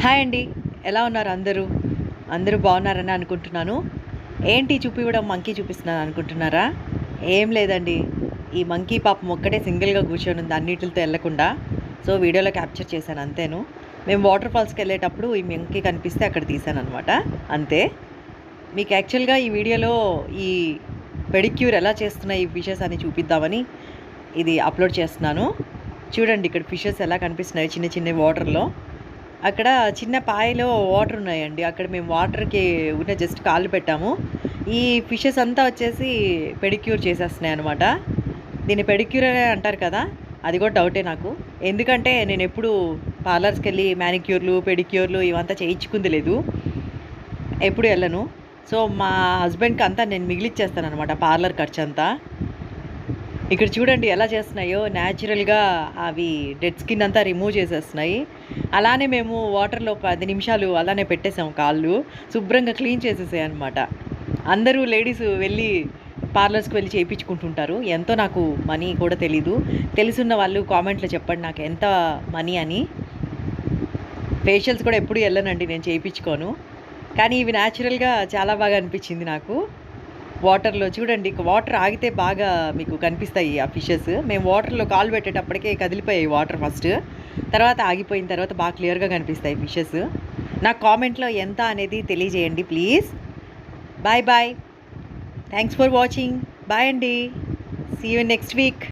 Hi అండి. ఎలా ఉన్నారు అందరూ? అందరూ బాగున్నారని అనుకుంటున్నాను. ఏంటి చూపివ్వడం మంకీ చూపిస్తున్నాను అనుకుంటున్నారా? ఏం లేదండి. ఈ మంకీ పాపం ఒక్కటే సింగిల్‌గా కూర్చొనుంది అన్నిటిలతో ఎళ్ళకుండా. సో, వీడియోలో క్యాప్చర్ చేశాను అంతేను. మేము వాటర్ ఫాల్స్‌కెళ్ళేటప్పుడు ఈ మంకీ కనిపిస్తే అక్కడ తీశాననమాట. అంతే. మీకు యాక్చువల్‌గా ఈ వీడియోలో ఈ పెడిక్యూర్ ఎలా చేస్తున్నాయి ఈ ఫిషెస్ అని చూపిద్దామని ఇది అప్‌లోడ్ చేస్తున్నాను. చూడండి ఇక్కడ ఫిషెస్ ఎలా కనిపిస్తున్నాయో చిన్న చిన్నవి వాటర్‌లో. అక్కడ చిన్న పాయలో వాటర్ ఉన్నాయండి. అక్కడ మేము వాటర్‌కి ఊరినే జస్ట్ కాళ్ళు పెట్టాము. ఈ ఫిషెస్ అంతా వచ్చేసి పెడిక్యూర్ చేసేస్తున్నాయనమాట. దీన్ని పెడిక్యూర్ అనే అంటారు కదా! అది కూడా డౌటే నాకు. ఎందుకంటే నేనెప్పుడు పార్లర్స్‌కెళ్ళి మానిక్యూర్‌లు, పెడిక్యూర్‌లు ఇవంతా చేయించుకుంది లేదు. ఎప్పుడు ఎళ్ళను. సో, మా హస్బెండ్‌కి అంతా నేను మిగిలిచ్చేస్తాననమాట పార్లర్ ఖర్చంతా. ఇక్కడ చూడండి ఎలా చేస్తున్నాయో న్యాచురల్‌గా అవి డెడ్ స్కిన్ అంతా రిమూవ్ చేసేస్తున్నాయి. అలానే మేము వాటర్‌లో 10 నిమిషాలు అలానే పెట్టేసాం కాళ్ళు. శుభ్రంగా క్లీన్ చేసేసాయనమాట. అందరూ లేడీస్ వెళ్ళి పార్లర్స్‌కి వెళ్ళి చేయించుకుంటుంటారు. ఎంతో నాకు మనీ కూడా తెలీదు. తెలిసున్న వాళ్ళు కామెంట్‌లో చెప్పండి నాకు ఎంత మనీ అని. ఫేషియల్స్ కూడా ఎప్పుడు ఎళ్ళనండి నేను చేయించుకోను. కానీ ఇవి న్యాచురల్‌గా చాలా బాగా అనిపించింది నాకు. వాటర్‌లో చూడండి వాటర్ ఆగితే బాగా మీకు కనిపిస్తాయి ఆ ఫిషెస్. మేము వాటర్‌లో కాలు పెట్టేటప్పటికే కదిలిపోయాయి వాటర్ ఫస్ట్. తర్వాత ఆగిపోయిన తర్వాత బాగా క్లియర్‌గా కనిపిస్తాయి ఫిషెస్. నాకు కామెంట్‌లో ఎంత అనేది తెలియజేయండి please. Bye bye. Thanks for watching. Bye అండి. See you next week.